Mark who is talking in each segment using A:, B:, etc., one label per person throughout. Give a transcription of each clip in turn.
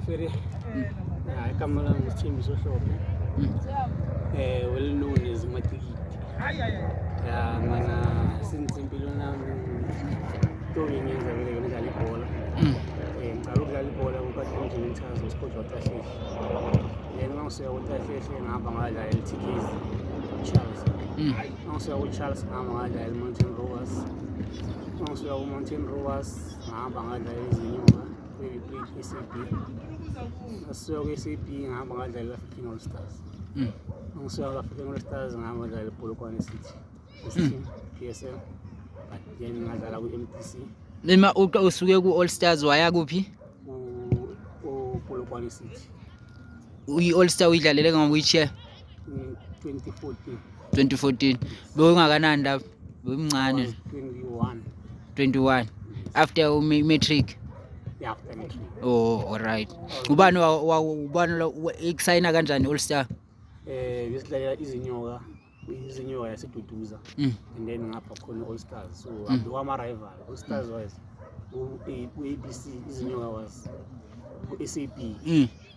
A: Ferry. I come along with Sithembiso Ma-Ticket Hlophe. Well known as Ma-Ticket. Since impilona doing is a very good ball. I look at the ball, I will cut into the chance of Scott or Tashish. Then also, I will Tashish and Abanga LTKs Charles. Also, I will Charles Abanga Mountain Rovers. Also, I will Mountain Rovers Abanga Zinova. We played SAP. So SAP Abanga African All Stars. Also, African All Stars Abanga Polokwane City. PSL. But then I got MTC.
B: Nima usuke ku All Stars waya kuphi?
A: Polokwane City.
B: All Star uyidlalele which year?
A: 2014.
B: 2014. Bewungakanani lapho? Bewumncane. 21. After matric.
A: Yeah, after matric.
B: Oh, all right. Ubani excited kanjani All Star?
A: Besidlalela izinyoka yaseduduza. And then ngapha khona All Stars. So abdwama rival. All Stars was ABC izinyoka was SAP.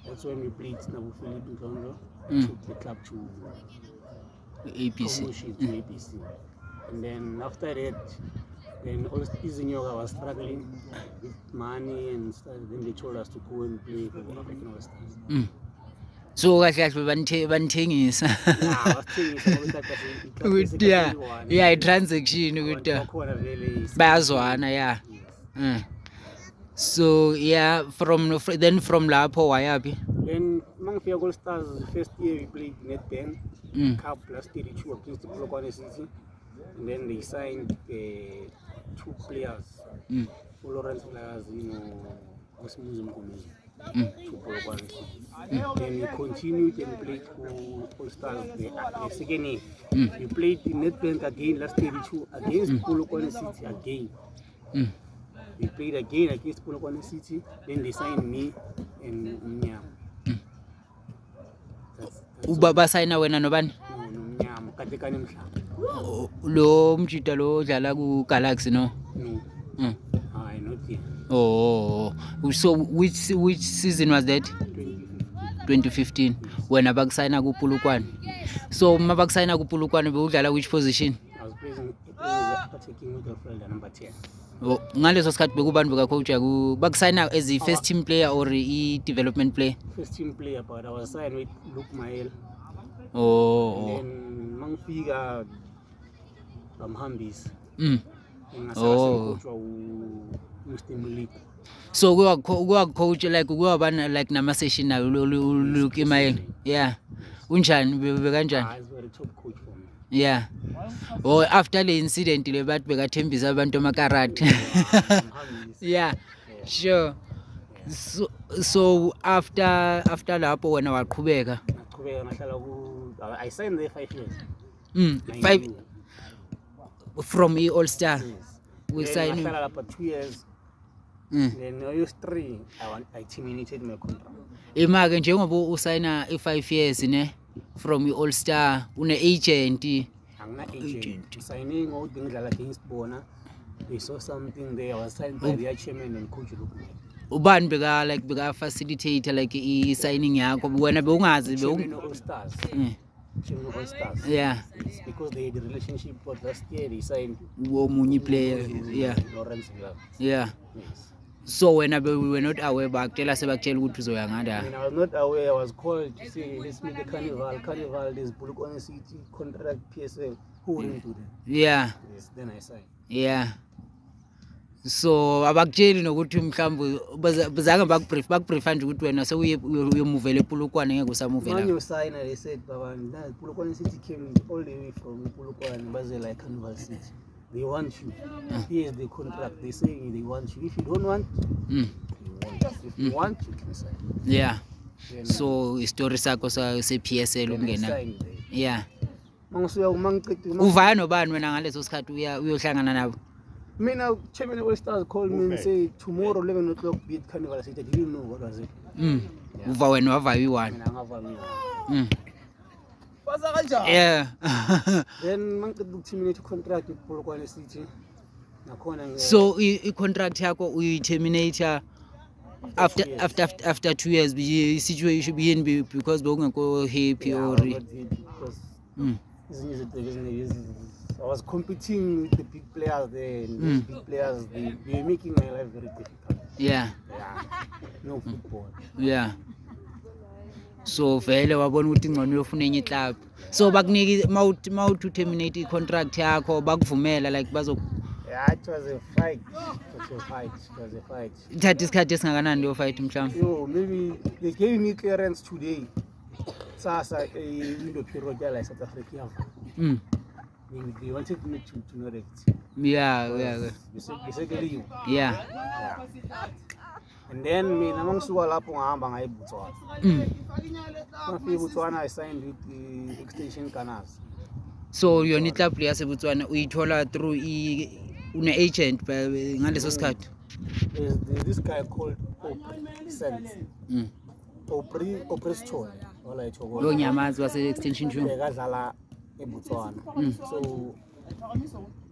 A: That's when we played Nabu Philip Ndlondo. Took the club to
B: ABC.
A: Promotion to ABC. And then after that, then all Izinyoka was struggling with money and stuff. Then they told us to go and play for African All Stars.
B: So kahle banithengisa. Yeah, transaction ukuthi bayazwana yeah. So yeah, from lapho wayapi?
A: Then mangifika All Stars first year we played netball cup plus 32 against the Polokwane City. And then they signed 2 players. Lawrence players, Osmuzo Mkomezo to Polokwane City. Then we continued and played for All Stars the second year. We played in netball again last 32 against Polokwane City again. We played again against Polokwane City. Then they signed me and Mnyama.
B: Ubaba signa wena nobani?
A: Mnyama katekane mhlaba.
B: Lo mjita lo dlala ku Galaxy no?
A: No. Not yet.
B: Oh. So which season was that? 2015. When abakusayina ku Polokwane. So mabakusayina ku Polokwane bewudlala which position?
A: I was playing attacking midfielder number 10.
B: Oh, ngaleso sikhathi bekubantu beka coach bakusayina as a first team player or a development player?
A: First team player, but I was signed with Luke Mael.
B: Oh.
A: Then mangifika Hambis.
B: Oh. So we coach like like nama session na Luke Mael. Yeah. Unjani bekanjani?
A: He's very top coach for me.
B: Yeah. Oh, after the incident le bathi bekathembisa abantu amakarate. Yeah. Sure. So after lapho wena waqhubeka.
A: I signed there 5 years.
B: 5 from All Star.
A: Yes.
B: We
A: Then
B: signed
A: I for 2 years. Then I used 3. I terminated my contract.
B: Imake njengoba usayina i5 years ne from All Star une agent.
A: Agent. Signing out ngidlala against bona. They saw something there. I was signed by their chairman and coach Luke.
B: Ubani beka facilitator like I signing yakho wena bewungazi
A: All Stars. All Stars.
B: Yeah.
A: It's because they had a relationship but last year they signed
B: womunye player. Yeah.
A: Lawrence.
B: Yeah.
A: Yes.
B: So when we were not aware bakutshela sebakutshela ukuthi uzoya ngada.
A: When I was not aware, I was called to say let's meet the carnival there's Polokwane City contract PSL. Who wouldn't do that?
B: Yeah.
A: Yes, then I signed.
B: Yeah. So abakutsheli nokuthi mhlawumbe bazange bakuprefer nje ukuthi wena uyemuvele ePolokwane ngeke usamuvela.
A: When you sign, they said baba Polokwane City came all the way from Polokwane baze like Carnival City. They want you. Here's the contract. They say they want you. If you don't want, you want. If you want, you can sign.
B: Yeah.
A: Then,
B: So story sakho se PSL ungena. Yeah.
A: Mangicela
B: Uvaya nobani wena ngaleso sikhathi uyohlangana nabo?
A: Mina chairman All Stars called me and say tomorrow 11 o'clock beat Carnival City. I didn't know what was it.
B: Uva wena wavaya iwani.
A: Mina ngavami.
B: Yeah.
A: Then mangicela terminate contract with Polokwane City. Nakhona
B: So I contract yakho uyi terminate after 2 years the situation being because bokungekho happy
A: Yeah, I
B: or
A: was not happy because I was competing with the big players there, and those big players they were making my life very difficult.
B: yeah
A: No football.
B: yeah. So vele wabona ukuthi ingcono uyofuna enye club, so bakuniki mawuthi terminate i-contract yakho bakuvumela like
A: Yeah, it was a fight. It was a fight.
B: ithatha isikhathi esingakanani leyo fight mhlawumbe?
A: So maybe they gave me clearance today. Sasa window period like South Africa. They wanted me to not exit.
B: Yeah.
A: Basically,
B: Yeah.
A: And then me namangisuka lapho ngahamba ngaye eBotswana. Ngafika eBotswana I signed with the extension Canas.
B: So yona club yaseBotswana uyithola through une-agent ngaleso sikhathi?
A: There's this guy called Opri Store.
B: Lo nyamazi wase-extension 2
A: bekadlala eBotswana. So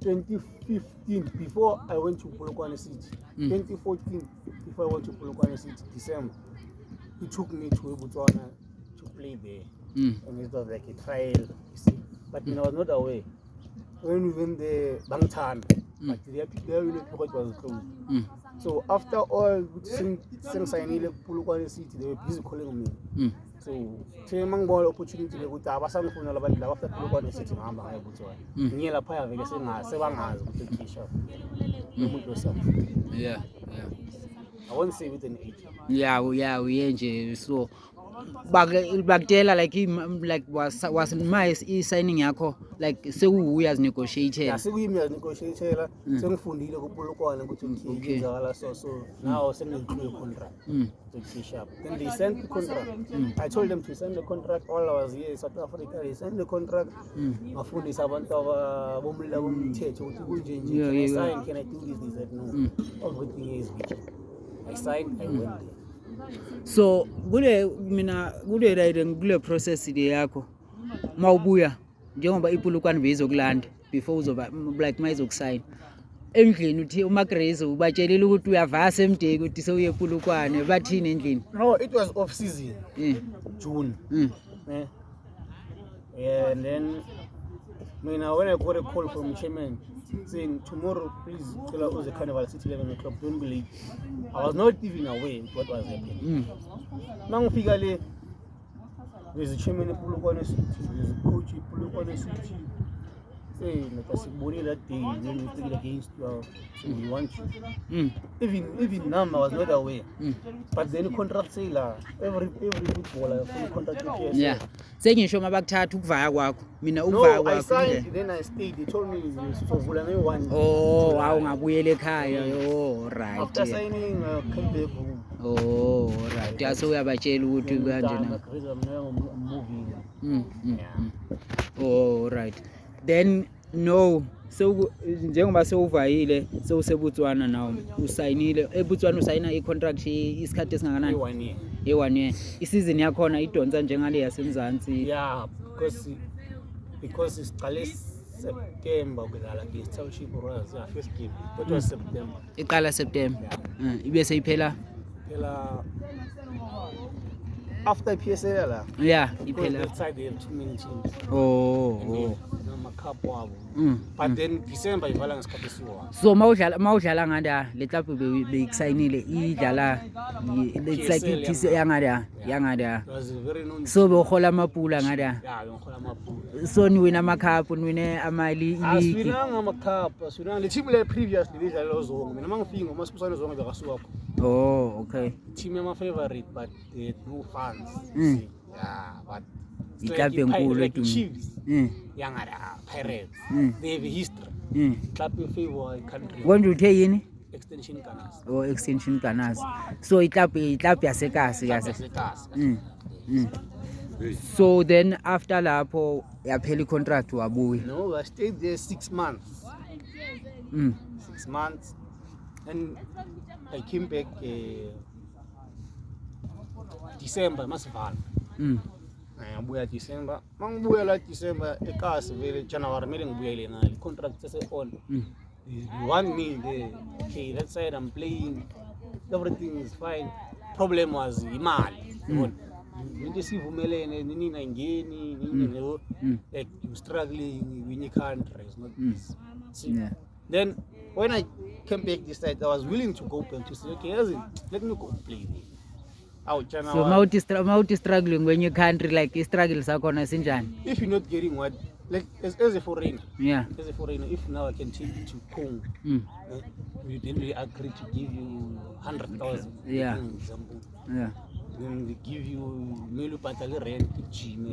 A: 2015 before I went to Polokwane City, 2014 before I went to Polokwane City, December, he took me to Botswana to play there. And it was like a trial, you see. But I was not aware. When we went there, Bangtan, but their unit was closed. So after all, since I needed Polokwane City, they were busy calling me. So, Chemang ball opportunity to go to Abasang for the after Polokwane City, Mamba, Botswana. Near Paya, Seven hours with the t-shirt.
B: Yeah.
A: I won't say with an age.
B: Yeah, we enjoy. So bakutela like was my signing yakho like sewuya as negotiator.
A: Yeah, sewuyimi as negotiator. Sengifundile ku Polokwane ukuthi ngiyenzala so now sengiclose contract. To T-shirt. Then they sent the contract. I told them to send the contract. All I was here in South Africa. They sent the contract. Ngafundisa abantu abomlila bomthetho ukuthi kunje sign, can I do this? They said no. Everything is good. I signed, I went there.
B: So kule ride kule process le yakho mawubuya njengoba iPolokwane beyizokulanda before uzoba like mayizokusign endlini uthi uMagrace ubatshelile ukuthi uyavasa emdeki ukuthi sewuye ePolokwane bathini endlini?
A: No, it was off season. June. And then when I got a call from the chairman saying tomorrow please tell us the carnival city 11 o'clock, don't believe. I was not even aware what was happening. Now figure there's a chairman in Polokwane City, there's a coach in Polokwane City. Say like I said, that day when we played against you, so we want you. Even now I was not aware. But then the contract say every footballer full contract with PSL.
B: Yeah. Sengisho mabakuthatha ukuvaya kwakho. Mina
A: No,
B: ukuvaya
A: I
B: kwakho.
A: signed, then I stayed. They told me sizovula nge-1.
B: Oh, awungabuyela ekhaya. Oh, right.
A: After signing, came back home.
B: Oh, right. Ase uyabatshela ukuthi kanje na. Oh, right. Then no, so njengoba sewuvayile sewuseBotswana now usayinile eBotswana usayina icontract isikhathi esingakanani?
A: 1 year.
B: E1 year. Isizini yakhona idonsa njengale yaseMzansi.
A: Yeah, because it's September kudlala against Township Royals, yeah, first game. It was September.
B: Iqala September. Ibe seyiphela.
A: Phela after PSL la.
B: Yeah,
A: Iphela.
B: iphela.
A: Outside they have too many teams.
B: Oh.
A: Cup wabo. But then December ivala ngesikhathi esiwa.
B: So mawudlala ngada le club beyikusayinile idlala it's like iphisi yangada.
A: It was very known.
B: So behola amapula ngada.
A: Yeah, behola amapula.
B: So niwina amacup niwine amali league.
A: Aswinanga amacup, aswinanga le team le previously bedlala lozonke. Mina mangifika umasipusana zonke bekasuka.
B: Oh, okay.
A: Team my favorite but they had no fans. Yeah, but
B: Club enkulu
A: like Chiefs. Yangada Pirates. They have a history. Club in favor country.
B: Konje uthe yini?
A: Extension Canas.
B: Oh, extension Canas. So iClub yasekasi yase. So then after lapho yaphela icontract wabuya.
A: No, I stayed there 6 months. 6 months. And I came back December masivala. Ngabuya December. Mangibuya la December ekasi vele January mele ngibuyele ngale contract sese on. They want me there. Okay, that side I'm playing. everything is fine. Problem was imali. Into sivumelene nini ayingeni nini no, like you struggling in your country, it's not easy. See, then when I came back this side, I was willing to go back to say, okay, let me go play.
B: So mauti struggling when your country like struggle sakona sinjani?
A: If you're not getting what, like as a foreigner,
B: as
A: a foreigner, if now I can take you to Congo, we didn't really agree to give you 100,000. Example. Then they give you melu patale rent gym.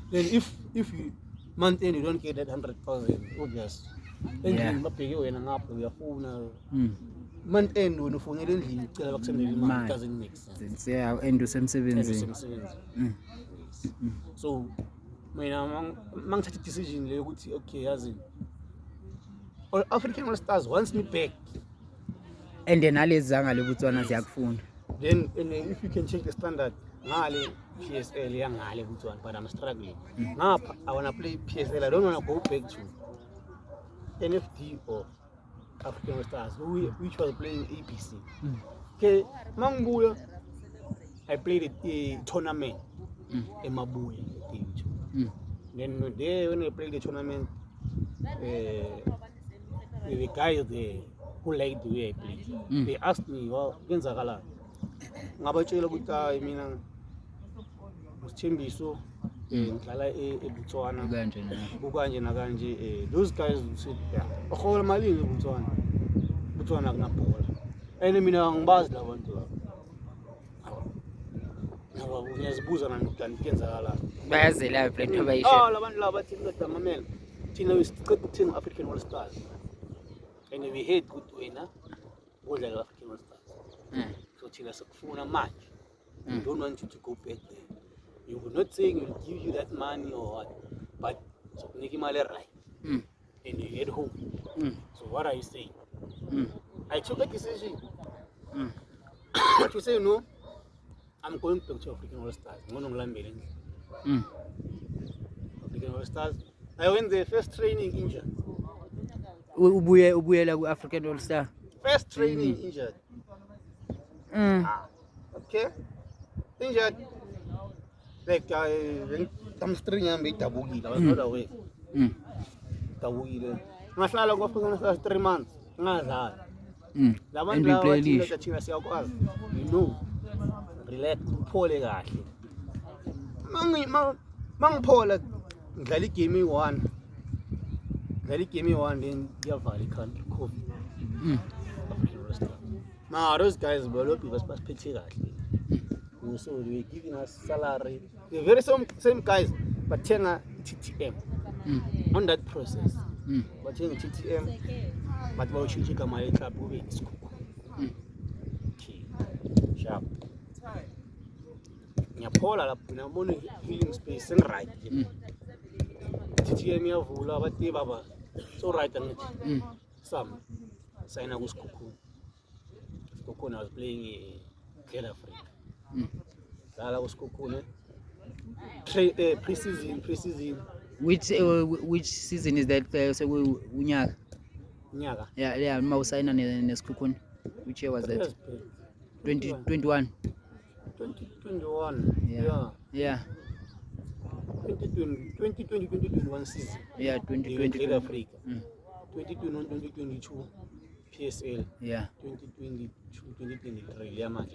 A: Then if you month end you don't get that 100,000, obvious. Then we are phone. Month end when you phone endlini ucela bakusendele imali, it doesn't make sense.
B: End usemsebenzini.
A: So mina mangithatha decision le ukuthi okay yazi all African All Stars wants me back.
B: And then alezi zangale Botswana ziyakufuna.
A: Then if you can check the standard ngale PSL yangale Botswana, but I'm struggling. Ngapha I want to play PSL, I don't want to go back to NFD or African All Stars, which was playing ABC. Okay, Manguya, I played a tournament in Mabuya. Then there when I played the tournament, the guys there who liked the way I played, they asked me, well, Genzagala, Ngabachela Buta, mina Sithembiso ngihlala eBotswana Bukanje nakanje those guys said yeah bahola malini eBotswana kunabhola and mina ngibazi labantu laba uyazibuza nani kenzakala
B: bayazela plan into bayisho
A: labantu laba bathi ngodamamela thina wesiqeda ukuthenga African All Stars and we hate good wena udlala African All Stars so thina sikufuna manje we don't want you to go back there. You were not saying we'll give you that money or what, but so right, and you head home. So what are you saying? I took a decision. But you say no, I'm going back to African All Stars. African All Stars. I went the first training injured.
B: Ubuyela African All Star.
A: First training injured. Okay, injured. Like I'm string and bit tabugila, I was not away. Tabugila. National of African 3 months. Naza. The one you know. Relax, Pole gashi. Mang Pole Gally gave me one. Gally gave me one, then your valley can't coffee. Now those guys were looking for picture. So they were giving us salary. The very same guys, but China TTM on that process. But China TTM, but what you check my club movie is cool. Sharp. Nyapola la money healing space and right. TTM ya vula but they baba so right and some sign was cuckoo. Cuckoo was playing a free. Sala was cocoon. Pre-season.
B: Which season is that? So Nyaga. Yeah. Mausaina Neskukun. Which year was that? 2021.
A: 2021. Yeah. 2021 season.
B: Yeah, 2020.
A: Africa. 2022. PSL.
B: Yeah.
A: 2022, 2023.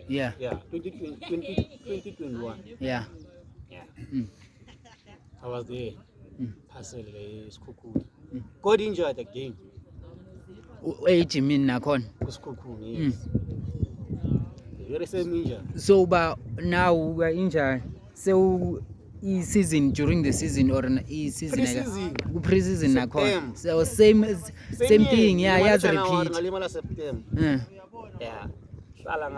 B: Yeah.
A: 2021.
B: Yeah.
A: I was there. Parcel is cuckoo. God injured the game.
B: Age mean nakon.
A: Was cuckoo. Yes. Very same injury.
B: So, but now we are injured. So, season during the season or season pre-season nakon. So same thing. Yeah, yes, repeat.
A: Yeah. Sala.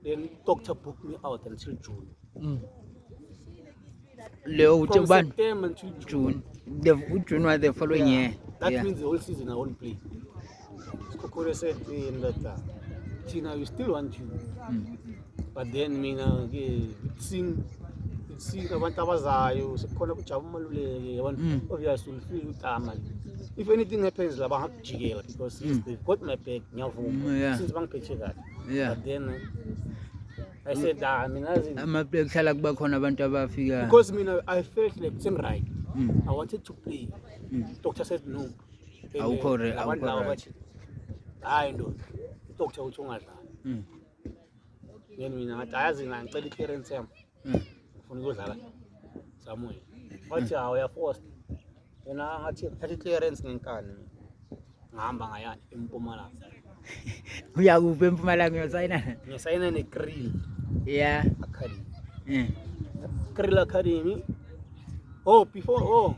A: Then doctor booked me out until June. From September until June.
B: June was the following year.
A: That means the whole season I won't play. Kokore said in that Tina, we still want you. But then mina seeing abantu abazayo sekhona kujabula maluleke yabona obviously ufeel utama if anything happens, because they've got my back. Since bank paycheck.
B: Yeah.
A: But then I said, I mean,
B: Kuhlala kuba khona abantu abafika.
A: because I felt like it's right. I wanted to play. Doctor said no.
B: Awukho right.
A: I know. Doctor uthi ungadlala. Then mina ngathi ayazi ngicela i-clearance yami. Ngifuna ukudlala somewhere. Wathi uyaforced. Yena ngathi thatha i-clearance ngenkani. Ngihamba ngayani eMpumalanga.
B: Uya kuphi eMpumalanga uyosayina?
A: Ngisayina ne-Grill.
B: Yeah.
A: Academy. Grill Academy. Before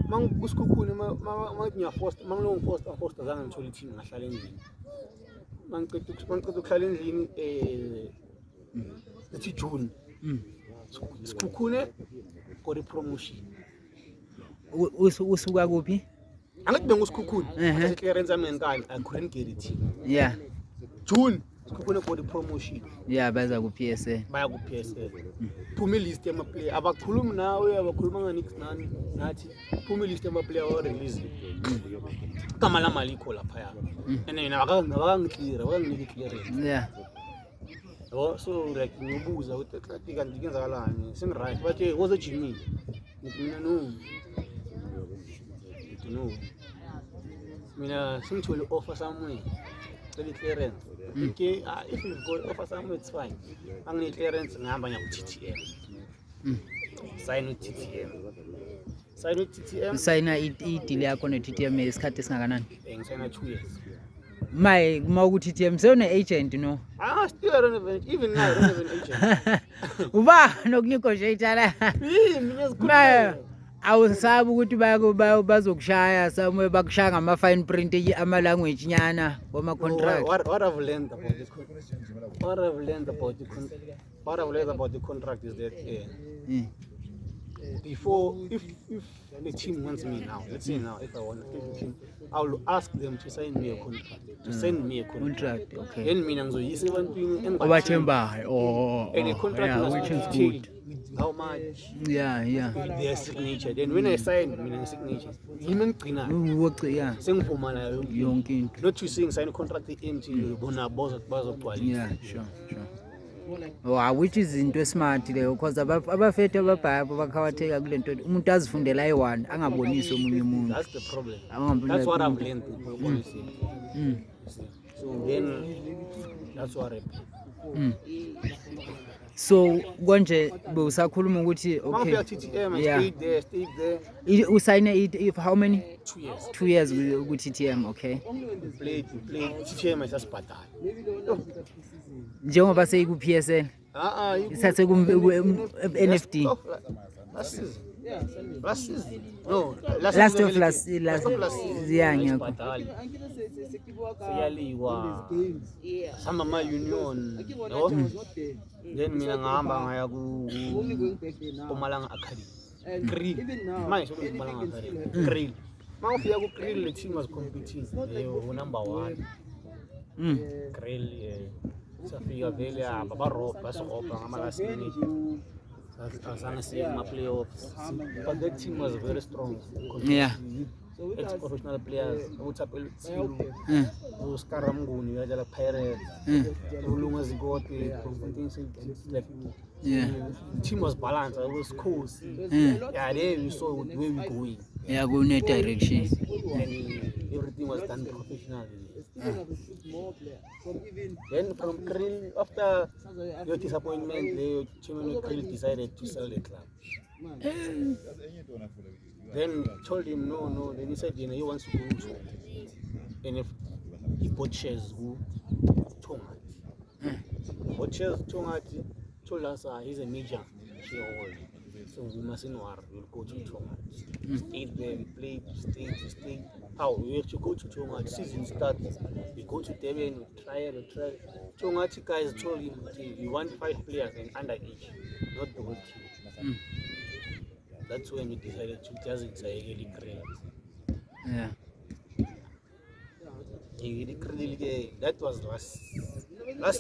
A: mangikusikhukhune mangithi ngiyaforced mangiloforced azange ngithole i-team ngahlala endlini. Mangiqeda ukuhlala endlini ethi June. Sikhukhune got i-promotion.
B: Usuka kuphi?
A: Angithi bengusikhukhune. Thatha i-clearance yami ngenkani. I couldn't get it.
B: Yeah.
A: June sikhukhune got i-promotion.
B: Yeah, baza ku-PSL.
A: Baya ku-PSL. Phuma ilist yama-player. Abakhulumi nawe, abakhuluma nganix nani. Nathi phuma ilist yama-player wa-release. Igama lami alikho laphaya. And yena abakanginika i-clearance.
B: Yeah.
A: So like ngibuza ukuthi kanti kenzakalani. Sing-right. Bathi woza ejimini. Mina no. Mina sengithole offer somewhere. Clearance. Okay, if you've got offer somewhere, it's fine. I'm going to clearance and I'm going to TTM. Sign with TTM.
B: Sign i-deal yakho ne-TTM isikhathi esingakanani?
A: Ngisayina 2 years.
B: Ma ku-TTM sewune-agent no?
A: Still I don't have even now I don't have an agent.
B: Uba nokunegotiator la. Ma awusabi ukuthi bazokushaya somewhere bakushaya ngama-fine print ama-language nyana wama-contract.
A: What I've learned about the contract is that before, if the team wants me now, let's say now, if I want to take the team, I will ask them to sign me a contract, send me a contract.
B: Okay.
A: Then me ngizoyisa ebantwini
B: Obathembayo.
A: And the contract
B: which is
A: must
B: good.
A: How much?
B: Yeah.
A: With their signature. Then when I sign, mina signature. Yimi ngigcinayo.
B: Yeah.
A: Sengivuma nayo
B: Yonke into.
A: Not you saying sign a contract empty bona bazogcwalisa.
B: Yeah, sure. Which is into smart leyo because abafethu ababhayapho bakhawatheka kule nto umuntu azifundela ayi-one angabonisi omunye umuntu.
A: That's the problem. That's what I've learned, honestly. So then that's what happened.
B: So konje bewusakhuluma ukuthi okay.
A: TTM, I stayed there.
B: Usayine how many?
A: 2 years.
B: 2 years with TTM, okay.
A: Played TTM as a Spartan.
B: Njengoba seyiku-PSL. Isathe ku-NFT.
A: Last season. No,
B: last season. Yeah,
A: ngiyakho. Siyaliwa. Sama ma-union. Then mina ngahamba ngaya ku-Mpumalanga Academy. Grill. Manje sokuMpumalanga Academy. Grill. Mawufika ku-Grill, the team was competing. Number 1. Grill, safika vele babarobha ngama-last minute. Azange siye kuma-playoffs. But that team was very strong.
B: Yeah.
A: Ex-professional players, uThapelo Tsilu, uSkaramnguni, uyadlala Pirates, uLunga Zikote, like the team was balanced, it was cool. Yeah, there we saw where we're going.
B: Yeah, go in a direction.
A: And everything was done professionally. Then from Krill, after your disappointment, the chairman of Krill decided to sell the club. Then told him no. Then he said, he wants to go to, and if he bought shares who Tongati. Bought shares Tongati told us he's a major shareholder, so we mustn't worry. We'll go to Tongati. Stayed there, we played, stayed. How we have to go to Tongati. Season starts. We go to Devon, we try. Tongati guys told him, we want 5 players and underage, not the whole team. That's when we decided to just really create.
B: Yeah.
A: That was last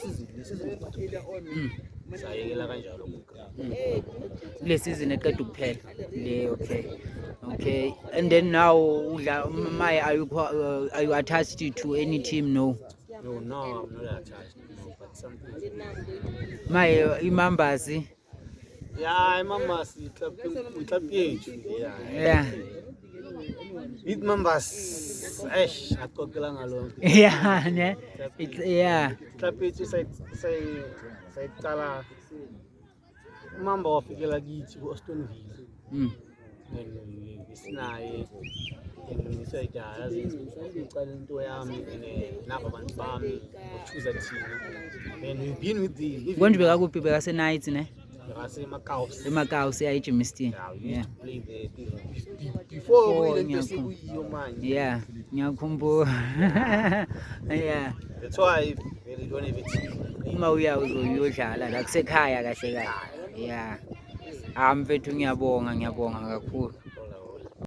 A: season. This season
B: Le season eqeda ukuphela. Le okay. Okay, and then now Mai, are you attached to any team? No.
A: No, no, I'm not attached. No, but something.
B: Mai, imambers.
A: Yeah, I'm a massive club page. Yeah.
B: Yeah.
A: With members, I talk along.
B: Yeah, ne? It's yeah.
A: Club page say tala member of the Gilagit Boston Villa.
B: Mm.
A: And it's not in say that as in to Nabaman farm or choose a team. And we've been with the
B: Going to be a good people as a night, ne?
A: I say Macau.
B: Macau, say I misty.
A: Yeah. Play there before we didn't see your mind.
B: Yeah, Nyakumbo. Yeah.
A: That's why they don't even see.
B: Mawuya uzuyodlala la kusekhaya kahle kahle. Yeah. Mfethu ngiyabonga kakhulu.